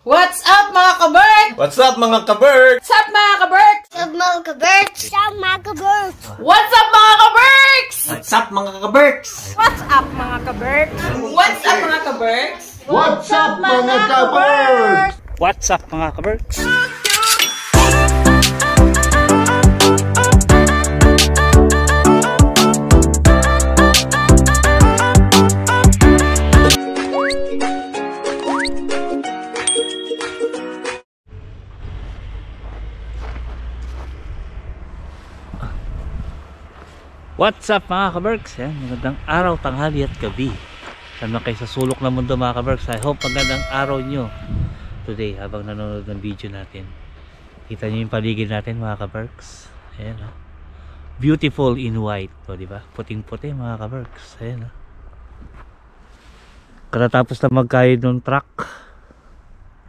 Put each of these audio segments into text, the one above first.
What's up mga kaberk? What's up mga kaberk? What's up mga kaberk? What's up mga kaberks? What's up mga kaberks? What's up mga kaberks? What's up mga kaberks? What's up mga kaberk? What's up mga kaberks? What's up mga kaberks? What's up mga kaberks? What's up mga kaberks? Yan, magandang araw, tanghali at gabi. Saan man kayo sa sulok ng mundo mga kaberks. I hope magandang araw nyo today habang nanonood ng video natin. Kita nyo yung paligid natin mga kaberks. Ayan o. Beautiful in white. O diba? Puting puti mga kaberks. Ayan o. Katatapos na magkayod ng truck.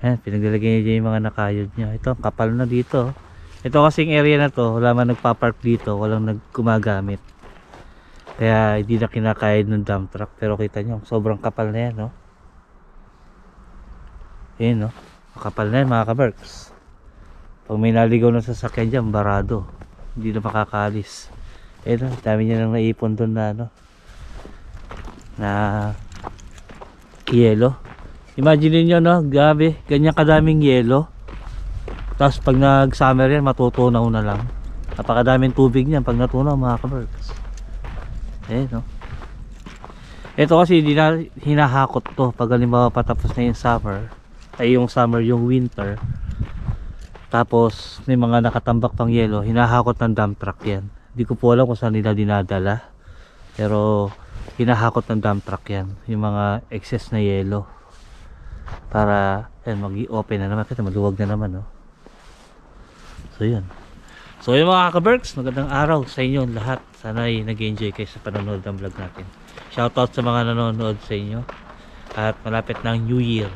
Ayan, pinaglalagay nyo yung mga nakayod nyo. Ito, kapal na dito. Ito kasing area na to, wala man nagpa-park dito, walang nagkumagamit. Kaya hindi na kinakayod ng dump truck. Pero kita nyo, sobrang kapal na yan, no? Ayan, no? Kapal na yan, mga kaberks. Pag may naligaw na sasakyan dyan, barado. Hindi na makakalis. Ayan, no? Dami niya nang naipon doon na, ano? Na yelo. Imagine nyo, no? Gabi, ganyan kadaming yelo. Tapos pag nag-summer yan, matutunaw na lang. Napakadaming tubig niyan pag natunaw, mga kaberks. Eh, no? Ito kasi hindi na hinahakot to pag halimbawa patapos na yung summer, ay yung summer, yung winter, tapos may mga nakatambak pang yelo, hinahakot ng dump truck yan. Hindi ko po alam kung saan nila dinadala, pero hinahakot ng dump truck yan, yung mga excess na yelo, para mag-i-open na naman. Kasi maluwag na naman, no? So yun. So yun mga kaberks, magandang araw sa inyo lahat. Sana ay nag-enjoy kayo sa panonood ng vlog natin. Shoutout sa mga nanonood sa inyo. At malapit na ang New Year.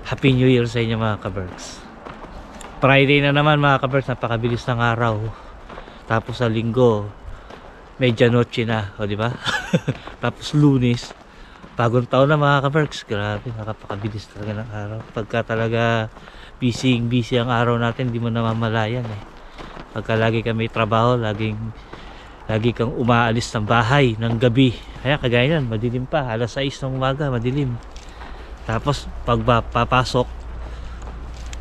Happy New Year sa inyo mga kaberks. Friday na naman mga kaberks, napakabilis ng araw. Tapos sa linggo, medianoche na, o diba? Tapos Lunes, bagong taon na mga kaberks. Grabe, nakapakabilis talaga ng araw. Pagka talaga busy ang araw natin, hindi mo namamalayan eh. Pagka lagi kami trabaho, lagi kang umaalis ng bahay ng gabi. Kaya kagaya yan, madilim pa, alas 6 ng umaga, madilim. Tapos pag papasok,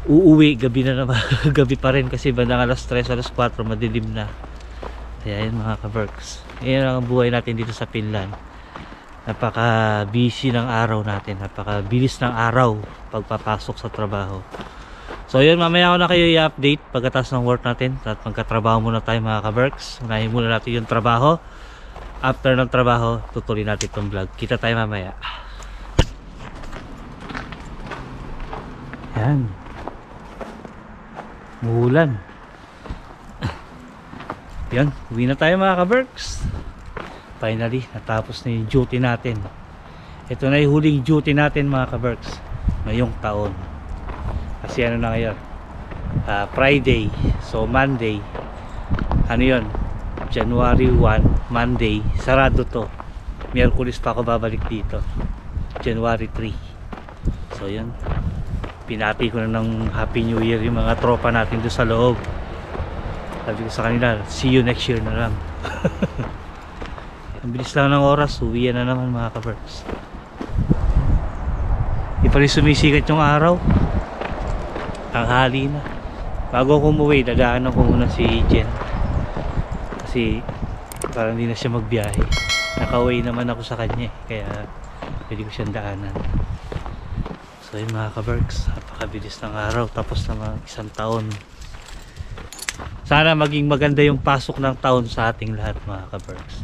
uuwi, gabi na naman. Gabi pa rin kasi bandang alas 3, alas 4, madilim na. Kaya yan mga kaberks, yan ang buhay natin dito sa Finland. Napaka busy ng araw natin, napaka bilis ng araw pagpapasok sa trabaho. So yun, mamaya ako na kayo i-update pagkatapos ng work natin. At magkatrabaho muna tayo mga kaberks. Unahin muna natin yung trabaho. After ng trabaho, tutuloy natin itong vlog. Kita tayo mamaya. Yan, umuulan. Yan, uwi na tayo mga kaberks. Finally, natapos na yung duty natin. Ito na yung huling duty natin mga kaberks ngayong taon. Kasi ano na ngayon, Friday, so Monday, ano yun, January 1, Monday, sarado to. Miyerkules pa ako babalik dito, January 3. So yun, pinati ko na ng Happy New Year yung mga tropa natin doon sa loob. Sabi ko sa kanila, see you next year na lang. Ang bilis lang ng oras, uwian na naman mga kaberks. Di pa rin sumisikat yung araw. Tanghali na. Bago ako umuwi, dadaanan ko muna si Jen. Kasi parang hindi na siya magbiyahe. Naka-away naman ako sa kanya eh. Kaya pwede ko siyang daanan. So yun mga kaberks, napakabilis ng araw. Tapos naman isang taon. Sana maging maganda yung pasok ng taon sa ating lahat mga kaberks.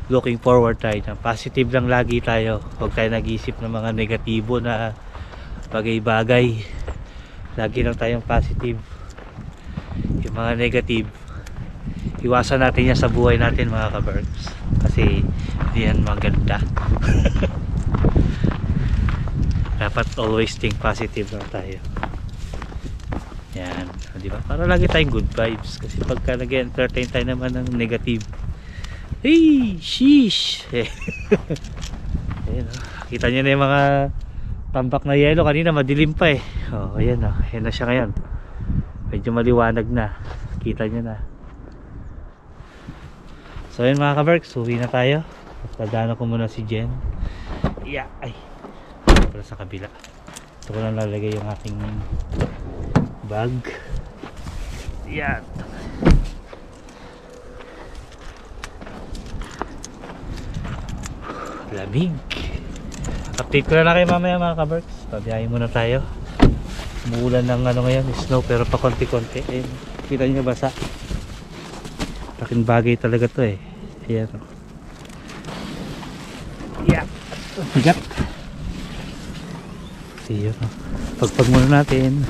Looking forward tayo na positive lang lagi tayo. Huwag tayo nag-iisip ng mga negatibo na bagay-bagay. Lagi lang tayong positive. Yung mga negative, iwasan natin yan sa buhay natin mga kaberks. Kasi hindi yan maganda. Dapat always think positive lang tayo. Yan, di ba? Para lagi tayong good vibes. Kasi pagka nag-entertain tayo naman ng negative, hey, sheesh. Ayan, kita nyo na yung mga tambak na yelo. Kanina madilim pa eh. Oh, ayan oh. Ayan na siya ngayon. Medyo maliwanag na. Kita nyo na. So ayun mga ka-Berks, uwi na tayo. Padaanan ko muna si Jen. Yeah, ay. Para sa kabila. Ito ko lang lalagay yung aking bag. Yan. Lamig. Update ko na kayo mamaya mga ka-Berks. Pabiyahin muna tayo. Umuulan ng ano ngayon, snow, pero pa konti-konti. Eh, kita nyo basa. Laking bagay talaga to eh. Ayan. Yeah. Bigat. Ayan. Pagpag muna natin.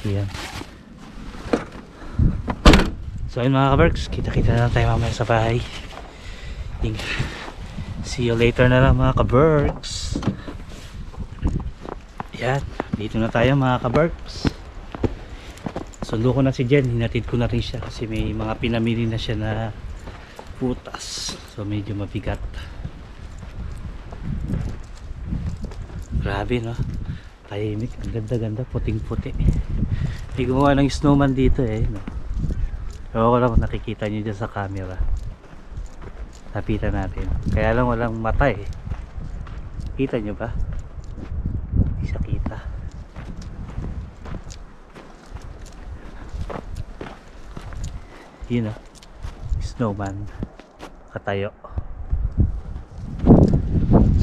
Ayan. So ayun mga ka-Berks, kita-kita na lang tayo mamaya sa bahay. See you later na lang mga ka-Berks. Ayan, dito na tayo mga ka-Berks. Sundo ko na si Jen, hinatid ko na rin siya kasi may mga pinamili na siya na putas. So medyo mabigat. Grabe no, tahimik, ang ganda-ganda, puting-puti. May gumawa ng snowman dito eh no? Pero ako lang nakikita nyo dyan sa camera. Lapitan natin. Kaya lang walang mata eh. Kita nyo ba? Hindi siya kita. Yun o. Snowman. Katayo.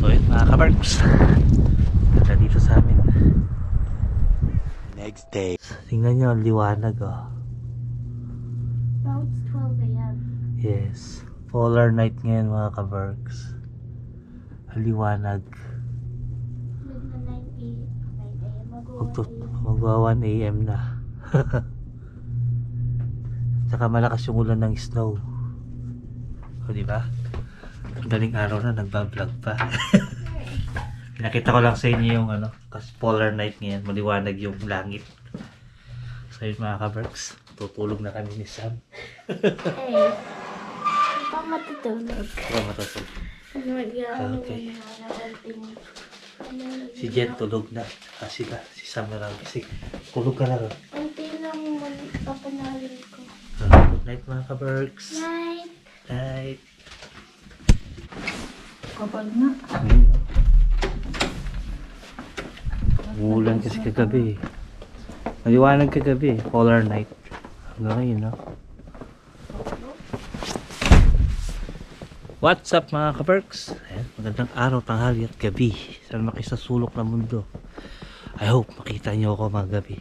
So yun mga ka-Berks. Ganda dito sa amin. Next day. Tingnan nyo ang liwanag oh. Now it's 12 a.m. Yes, polar night ngayon mga ka-Berks. Liwanag. Midnight 9 a.m. Magwa 1 a.m. na. Tsaka malakas yung ulan ng snow. O diba? Madaling araw na nagbablog pa. Pinakita ko lang sa inyo yung ano, kasi polar night ngayon, maliwanag yung langit. So yun mga ka-Berks, tutulog na kami ni Sam. Hey, pa matutulog. Para matutulog. Okay. Si Jen tulog na. Kasi ka, si Sam na lang. Kasi tulog ka na rin. Unti lang papanalin ko. Good night mga ka-Berks. Night. Night. Kapag na. Umulan kasi kagabi. Maliwanag kagabi. Polar night. Hanggang ngayon, no? What's up mga ka-Berks? Ayan, magandang araw, tanghali at gabi sa makisasulok na mundo. I hope makita nyo ako mga gabi.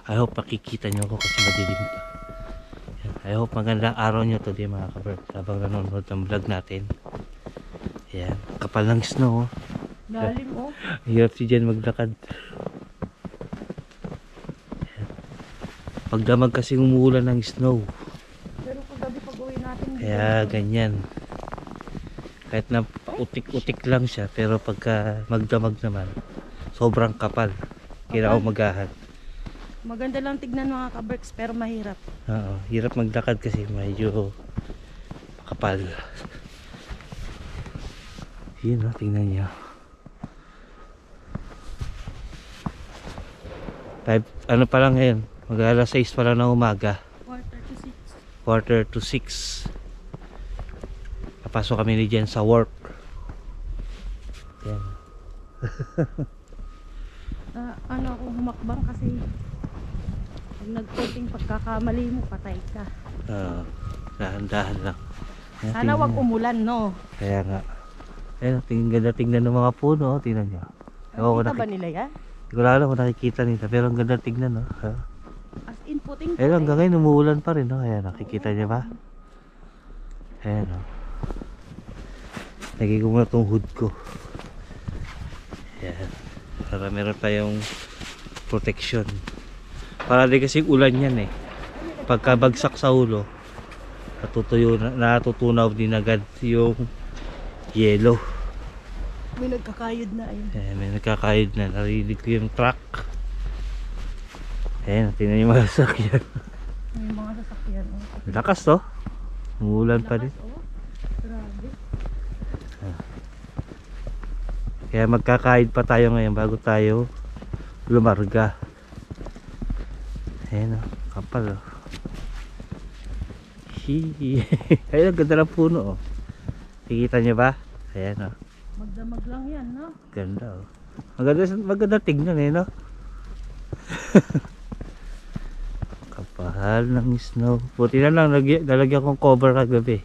I hope makikita nyo ako kasi madilim pa. Ayan, I hope magandang araw nyo today mga ka-Berks habang nanonood ng vlog natin. Ayan, kapal ng snow. Lalim oh. Hirap si Jen maglakad. Ayan. Pagdamag kasi umuulan ng snow. Pero kagabi pag uwi natin. Kaya ganyan. Kahit na utik-utik lang siya, pero pagka magdamag naman, sobrang kapal. Kinaumagahan. Maganda lang tignan mga ka-Berks pero mahirap. Oo, hirap maglakad kasi medyo kapal. Yun o, tingnan niyo. Ano pa lang ngayon? Mag-alas 6 pa lang ng umaga. Quarter to 6. Papasok kami ni Jen sa work. Yan. Ano ako humakbang kasi pag nagkunting pagkakamali mo patay ka. Dahan-dahan lang. Ayan, Sana wag umulan no. Kaya nga. Ayan, tingnan ng mga puno. Tingnan nyo. Nakita ba nila yan? Hindi ko alam kung nakikita nila. Pero ang ganda tingnan, no? As in puting Ayan, hanggang ngayon umuulan pa rin, no? Ayan, nakikita niya ba? Ayan, no? Lagay ko muna itong hood ko. Ayan. Para meron tayong protection. Para di kasing ulan yan, eh. Pagkabagsak sa ulo, natutunaw din agad yung yelo. May nagkakayod na ayun. Ayan, may nagkakayod na. Narinig ko yung truck. Ayan, tingnan yung mga sasakyan. May mga sasakyan. Oh. Lakas to. Umuulan pa din. Lakas, oh. Grabe. Kaya magkakain pa tayo ngayon bago tayo lumarga. Ayan o, kapal o. Ayun, ang ganda ng puno o. Kikita nyo ba? Ayan o. Magdamag lang yan, no? Ganda o. Maganda tignan eh, no? Kapal ng snow. Buti na lang, nalagyan kong cover kagabi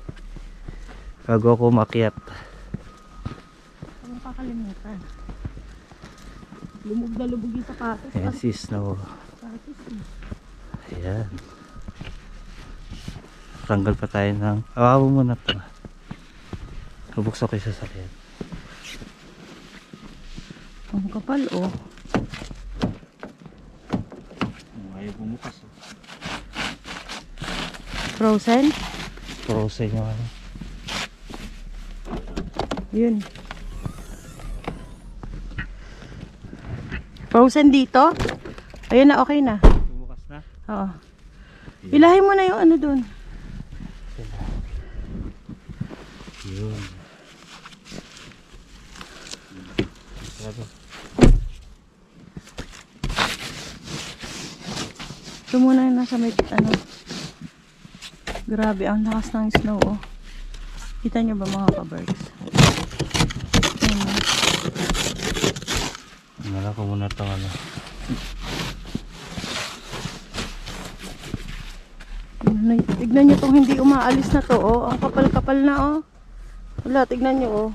bago ako umakyat. Huwag kakalimutan. Lumog na lubog yung sapatos. Ayan si snow. Sapatos, eh. Ayan. Tanggal pa tayo ng... Awawa mo na ito. Nabuksan ko yung sasakyan. Ang kapal, oh. Ayaw bumukas. Frozen? Frozen yung ano. Yun. Frozen dito? Ayun na, okay na. Bumukas na? Oo. Ilahin mo na yung ano dun. Yun. Grabe. Ito muna yung nasa may ano. Grabe, ang lakas ng snow, oh. Kita nyo ba mga ka-birds? Nala ko muna ito ano. Tignan nyo tong hindi umaalis na to, oh. Ang kapal-kapal na, oh. Wala, tignan nyo, oh.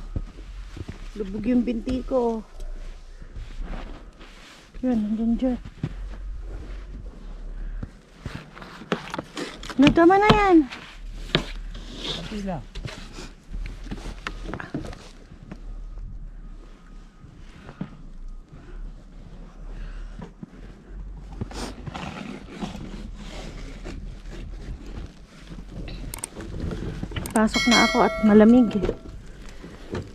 Lubog yung binti ko, oh. Yan, nandun dyan. Tama na yan. Okay lang. Pasok na ako at malamig.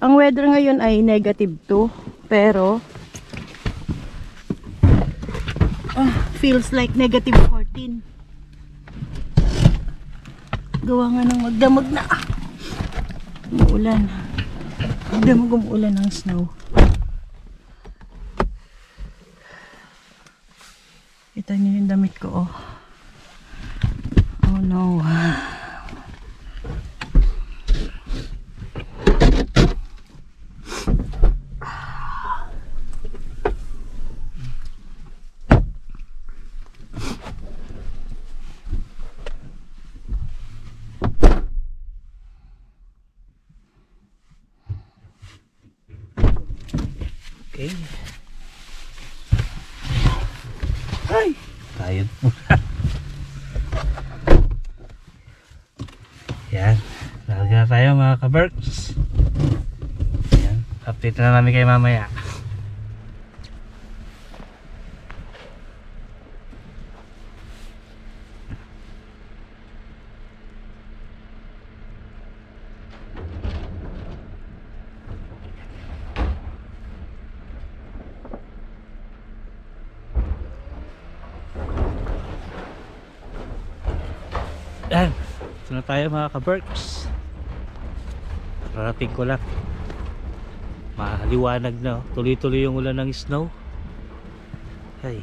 Ang weather ngayon ay -2, pero feels like -14. Gawa nga ng magdamag na. Umuulan. Magdamag umuulan ng snow. Kita niyo yung damit ko, oh. Oh no. Okay. Ay! Tayod muna. Yan. Lalagyan na tayo mga ka-Berks. Yan. Update na namin kayo mamaya. Yan. Ito na tayo mga ka-Berks. Parating ko lang. Maliwanag na. Tuloy-tuloy yung ulan ng snow. Ay.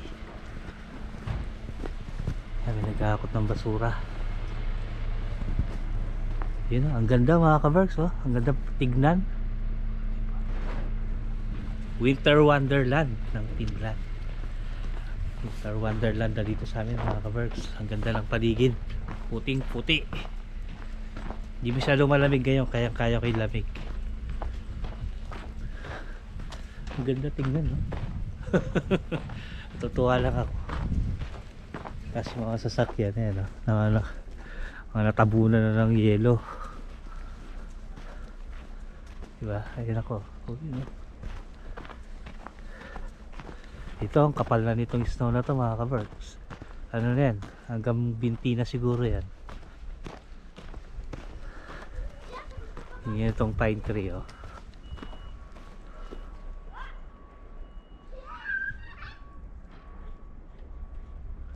Kami nag-aakot ng basura. Yun, ang ganda mga ka-Berks, oh. Ang ganda tignan. Winter Wonderland ng Finland. Winter Wonderland na dito sa amin mga ka-Berks. Ang ganda ng paligid. Puting puti. Hindi masyadong malamig ngayon, kaya kaya ko yung lamig. Ang ganda tingnan, no? Tutuwa lang ako. Kasi mga sasakyan eh, no? Mga natabunan na ng yelo. Diba? Ayun ako. No? Ito ang kapal na nitong snow na to mga ka-Berks. Ano na yan? Hanggang binti na siguro yan. Yan itong pine tree, oh.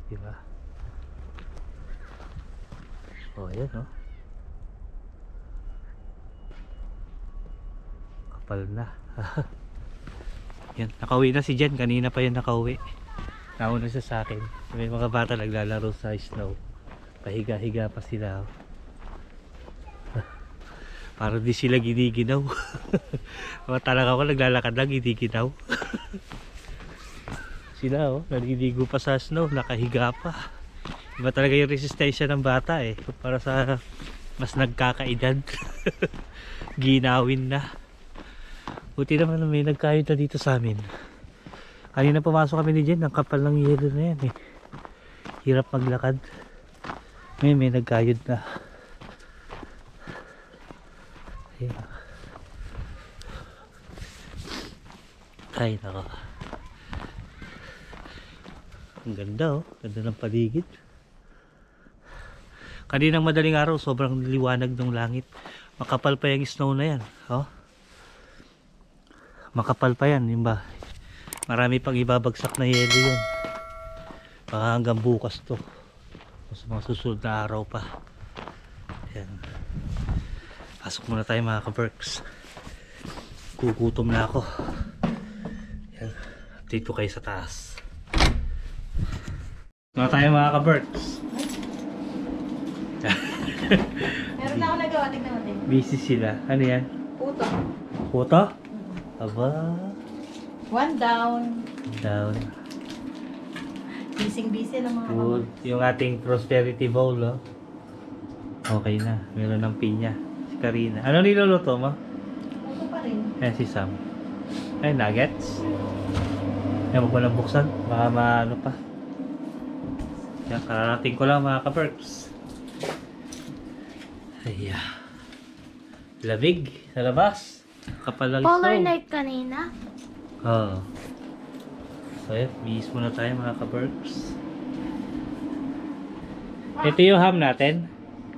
Diba? kapal na. Yan, nakauwi na si Jen. Kanina pa yan nakauwi. Nauna siya sa akin. May mga bata naglalaro sa snow. Pahiga-higa pa sila. Parang di sila giniginaw. Talaga ako naglalakad lang, giniginaw. Sila naliligo pa sa snow, nakahiga pa. Iba talaga yung resistensya ng bata eh. Para sa mas nagkakaedad. Ginawin na. Buti naman may nagkayod na dito sa amin. Kanina pumasok kami ni Jen, ang kapal ng yelo na yan eh. Hirap maglakad. May nagkayod na. Ayan. Ay nako. Ang ganda ganda ng paligid. Kaninang madaling araw sobrang liwanag ng langit. Makapal pa yung snow na yan. Makapal pa yan, yun ba? Marami pang ibabagsak na yelo yan. Baka hanggang bukas to. Sa mga susunod na araw pa. Yan. Pasok muna tayo mga ka-Berks. Kugutom na ako. Yan. Update ko kayo sa taas. Muna tayo mga ka-Berks. Meron na ako nagawa, tignan natin. Busy sila. Ano yan? Puto. Puto? Aba. One down. Down. Busy ng mga Good. Yung ating prosperity bowl, okay na. Meron ng pinya. Si Karina. Ano niluluto mo? Puto pa rin. Si Sam. Ay, nuggets. Yan, huwag mo lang buksan. Baka maano pa. Yan, kararating ko lang mga ka-Berks. Ay, lamig sa labas. Kapal lang Polar snow. night kanina. Oo. So, bihis muna tayo mga ka-Berks. Ito yung ham natin.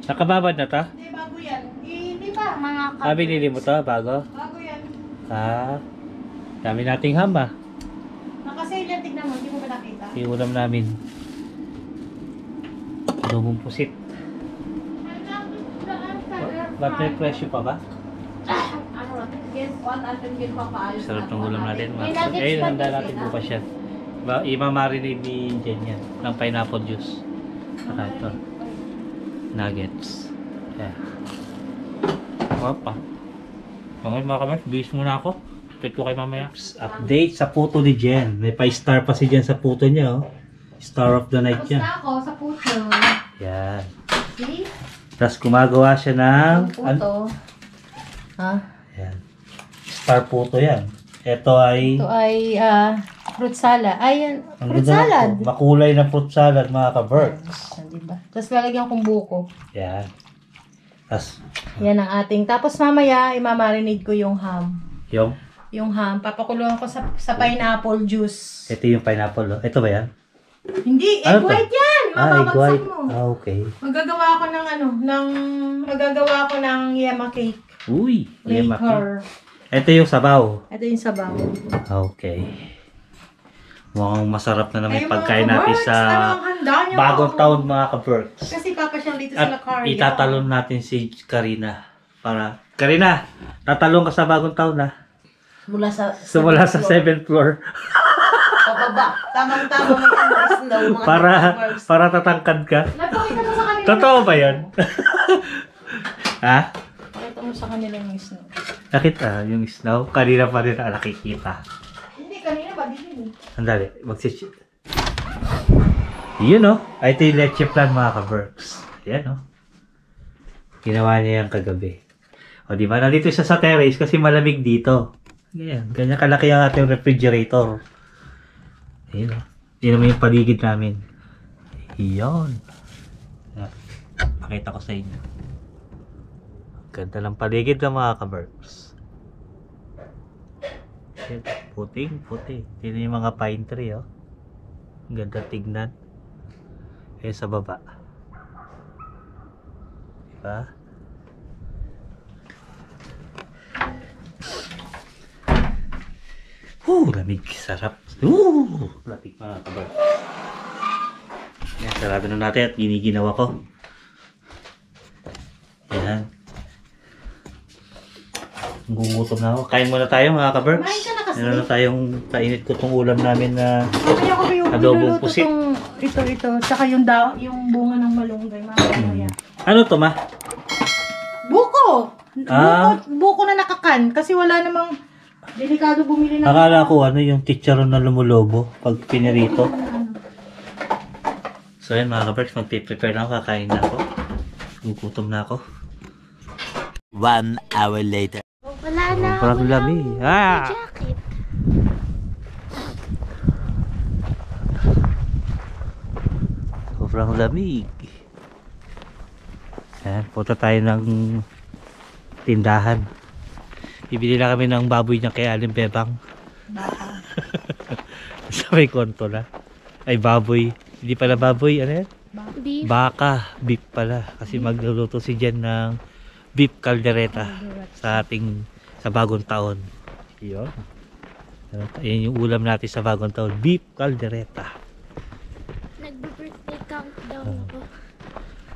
Nakababad na to? Hindi, bago yan. Hindi pa. Mga Binili mo to? Bago? Bago yan. Dami nating ham Nakasale yan, tignan mo. Hindi mo ba nakita? Yung ulam namin. Lumong pusit. Ba't may presyo pa ba? Ano, guess what? Atin din papaayos. Sarap ng ulam natin. May nuggets Ayun, pa handa din natin sila. bukas yan. Ima-marinate ni Jen yan. Ng pineapple juice. Saka ito. Nuggets. Yeah. Pa. Okay mga kamay, bihis muna ako. Update ko kayo mamaya. Update sa puto ni Jen. May pa-star pa si Jen sa puto niya. Star of the night yan. Basta ako sa puto. Yan. See? Tapos gumagawa siya ng... Puto. Ha? Yan. Star puto yan. Ito ay... Ito ay fruit salad. Ay, ang fruit ganda ng- salad. Makulay na fruit salad mga ka-Berks. Diba? Tapos lalagyan kong buko. Yan. Tapos Yan ang ating. Tapos mamaya, imamarinate ko yung ham. yung... Yung ham, papakuluan ko sa pineapple juice. Ito yung pineapple. Ito ba yan? Hindi, Ano egg to? white yan! Egg Mababagsak white. mo. Okay. Magagawa ako ng yema cake Uy. Yema cake. later. Ito yung sabaw. Ito yung sabaw. Okay. Mukhang masarap na naman Ay, yung pagkain mga natin ka-Berks, sa ano ang handa niyo? bagong taon mga ka-Berks. Kasi papasyal dito sa At Lacaria. itatalon natin si Karina. Karina, tatalon ka sa bagong taon Mula sa Sumula sa 7th floor. pababa. Tamang-tama may snow. Mga ka-Berks. para tatangkad ka. Napakita mo sa kanila. Totoo ba yun? Ha? Pakita mo sa kanila yung snow. Nakita yung snow? Kanina pa rin nakikita. Hindi, kanina ba? Dito Sandali, magsisip. Yun Ay, ito yung leche plan mga ka-Berks. Yan Ginawa niya yung kagabi. O di ba? Nandito siya sa terrace kasi malamig dito. Ganyan kalaki ang ating refrigerator. Ayun Yun naman yung paligid namin. Iyon. Pakita ko sa inyo. Ganda ng paligid ng mga ka-Berks. Puting-puti. Yun yung mga pine tree Ang ganda tignan. Sa baba. Diba? Lamig. Sarap. Lamig mga ka-Berks. Yan, sarado na natin at giniginaw ako. Yan. Gugutom na ako. Kain muna tayo mga kaberks. Kumain ka na kasi. Meron na tayong kainit ko tong ulam namin na Kaya ko yung adobong niluluto pusit. ito. Tsaka yung bunga ng malunggay. Mamaya. Ano to ma? Buko! Ah. Buko na nakakan. Kasi wala namang delikado bumili ng... Akala ko ano yung chicharon na lumulobo pag pinirito. So yan mga kaberks, magpiprepare na ako, kakain na ako. Gugutom na ako. 1 hour later. Wala na ako Parang lamig. Ah! jacket. Sobrang lamig. Ayan, punta tayo ng tindahan. Bibili na kami ng baboy niya kay Aling Bebang. Sa may konto na. Ay baboy. Hindi pala baboy. Ano yan? Beef. Baka. Beef pala. Kasi magluluto si Jen ng beef caldereta sa bagong taon. Yun. Ayan yung ulam natin sa bagong taon. Beef caldereta. Nagbe-birthday countdown ako.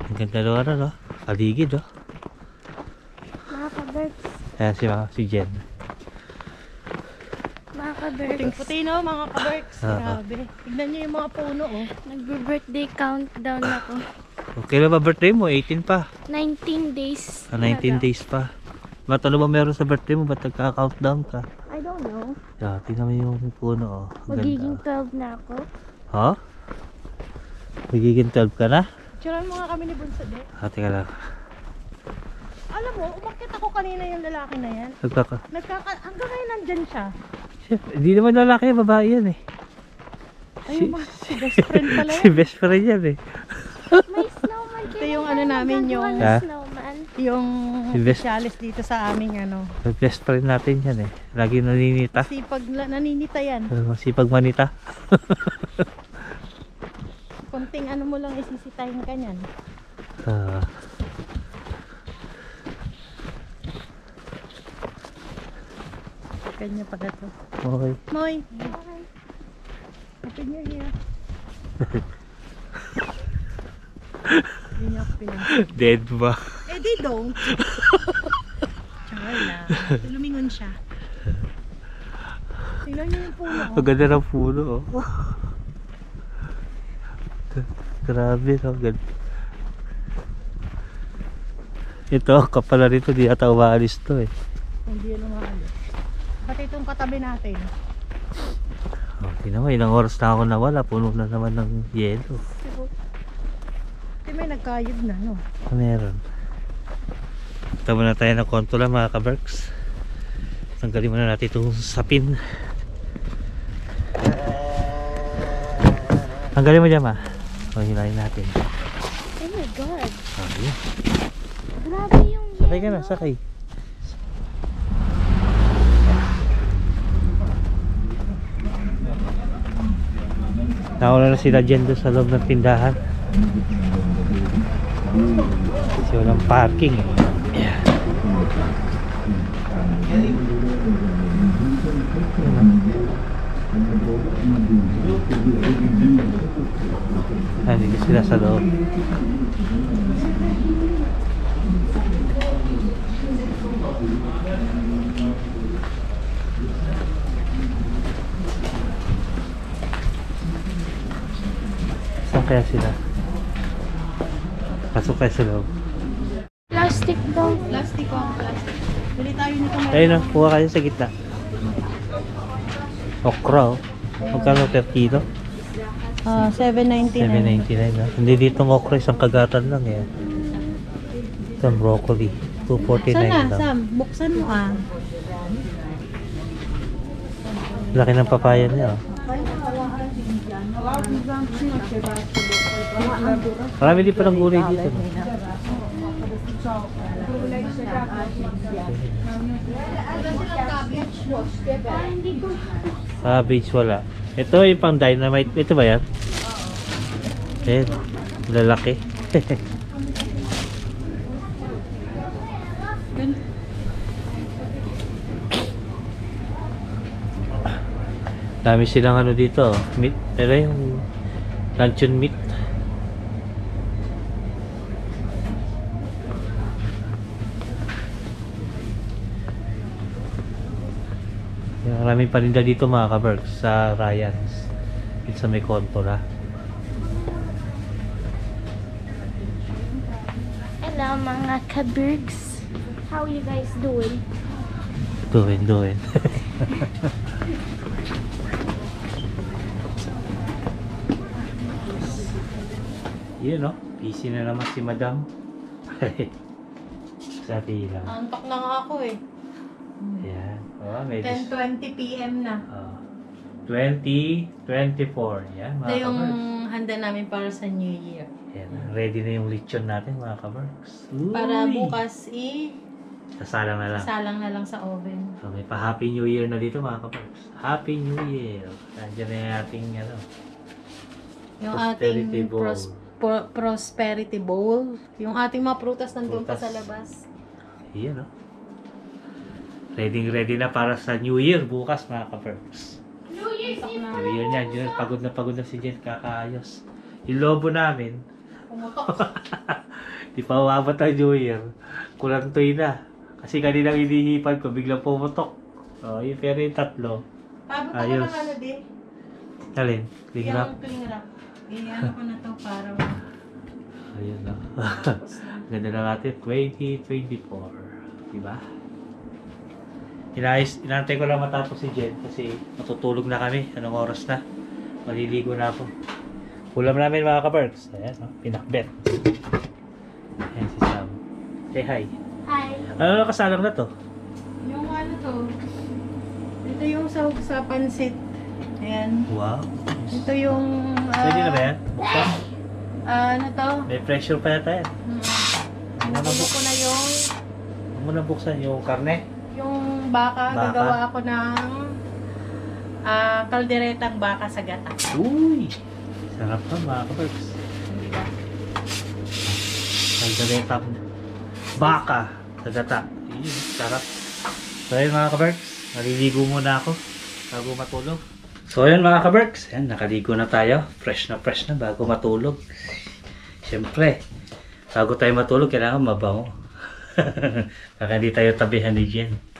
Ang ganda doon ano, no? Paligid, oh. Mga ka-birds. Ayan si Jen. Mga ka-birds. Puting-puti no, mga kaberks. Ah. Grabe. Tignan niyo yung mga puno, oh. Nagbe-birthday countdown ako. Okay lang ba birthday mo? 18 pa. 19 days. 19 days pa. Ba't ano ba meron sa birthday mo? Ba't nagka-countdown ka? I don't know. Yeah, tingnan mo yung puno, oh. Ang Magiging ganda. 12 na ako. Ha? Magiging 12 ka na? Tsuran mo nga kami ni Bunso, de. Teka lang. Alam mo, umakit ako kanina yung lalaki na yan. Hanggang ngayon nandyan siya. Hindi naman lalaki, babae yan eh. Ayun ba, si best friend pala Si yan. best friend yan eh. May snowman. Ito yung ano namin, yung... Ha? Snowman. Yung Si best- specialist dito sa aming ano. Best friend natin yan eh. Lagi naninita. Naninita yan. Masipag manita. Konting ano mo lang isisitahin ka niyan. Ah. Kanya pala to. Okay. Moy! Happy New Year. Hindi niya ako pinag- Dead ba? Eh di don't. Charla. Lumingon siya. Tingnan niyo yung puno. Ang ganda ng puno oh. Grabe no. Ganda. Ito, kapala rito. Di ata umaalis to eh. Hindi yan umaalis. Pati itong katabi natin. Oh, tingnan mo, ilang oras na ako nawala. Puno na naman ng yelo. Hindi may nagkayod na, no? Meron. Tama na tayo ng konto lang mga kaberks. Tanggalin muna natin itong sapin. Tanggalin mo dyan ma. O, hilahin natin. Oh my God. Oh, yun. Grabe yung Sakay ka na, sakay. Nauna na sila dyan doon sa loob ng tindahan. Kasi walang parking eh. Yeah. Dito sila sa loob. Saan kaya sila? Pasok kayo sa loob. plastic daw. Plastic ko ang plastic. Bili tayo nito ngayon. Ayun o, kuha kayo sa gitna. Okra o. Magkano per kilo? 7.99. 7.99 na. Hindi dito ng okra, isang kagatan lang eh. Ito ang broccoli. 2.49 Sana, lang. Sam, buksan mo ah. Laki ng papaya niya oh. Marami din pa ng gulay dito. No? Cabbage wala. Ito yung pang dynamite. Ito ba yan? Eh, lalaki. Dami silang ano dito. Meat. Pero yung luncheon meat. Maraming paninda dito mga kabergs sa Ryan's. Dito sa may Contola. Hello mga kabergs. How you guys doing? Doing. Yun no, busy na naman si Madam. Sa tila. Antok na nga ako eh. Ayan. Oh, may 10:20 PM na. 2024. Yan mga Ito yung kabergs. handa namin para sa New Year. Ayan, ready na yung lechon natin mga kabergs. Para Uy! bukas Sasalang na lang. salang na lang sa oven. So, may pa Happy New Year na dito mga kabergs. Happy New Year! Nandiyan na yung ating ano, Yung Prosperity ating bowl. prosperity bowl. Yung ating mga prutas nandun pa Prutas. sa labas. Ayan no. Ready na para sa New Year bukas mga kabergs. Antok na. New Year niya, Jen, pagod na si Jen, kakaayos. Yung lobo namin, Pumutok. di pa umabot ang New Year. Kulantoy na. Kasi kaninang inihipan ko, biglang pumutok. Oh, yung pero yung tatlo. Pabot ako Ayos. ng ano din. Alin? Cling wrap? Yung cling wrap. Ano ko na to para Ayun na. Ganda na natin, 2024. Diba? Inantay ko lang matapos si Jen kasi matutulog na kami. Anong oras na? Maliligo na ako. Ulam namin mga kabergs. Ayan, no? Pinakbet. Ayan si Sam. Say hi. Hi. Ano na kasalang na to? yung ano to. Ito yung sa pansit. Ayan. Wow. Ito yung Pwede na ba yan? Buksan? ano to? May pressure pa yata yan. Nabulo ko na yung Huwag mo na buksan yung karne. baka. Baka. Gagawa ako ng kalderetang baka sa gata. Uy! Sarap na mga kabergs. Hindi ba? Kalderetang baka sa gata. Yun, sarap. So ayun mga kabergs, naliligo muna ako bago matulog. So ayun mga kabergs, ayan, nakaligo na tayo. Fresh na bago matulog. Siyempre, bago tayo matulog, kailangan mabango. Baka hindi tayo tabihan ni Jen.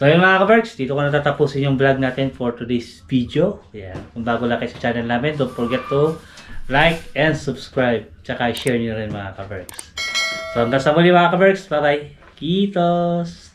So ayun mga kabergs, dito ko natatapusin yung vlog natin for today's video. Yeah. Kung bago lang kayo sa channel namin, don't forget to like and subscribe. Tsaka share nyo rin mga kabergs. So hanggang sa muli mga kabergs, bye bye. Kitos!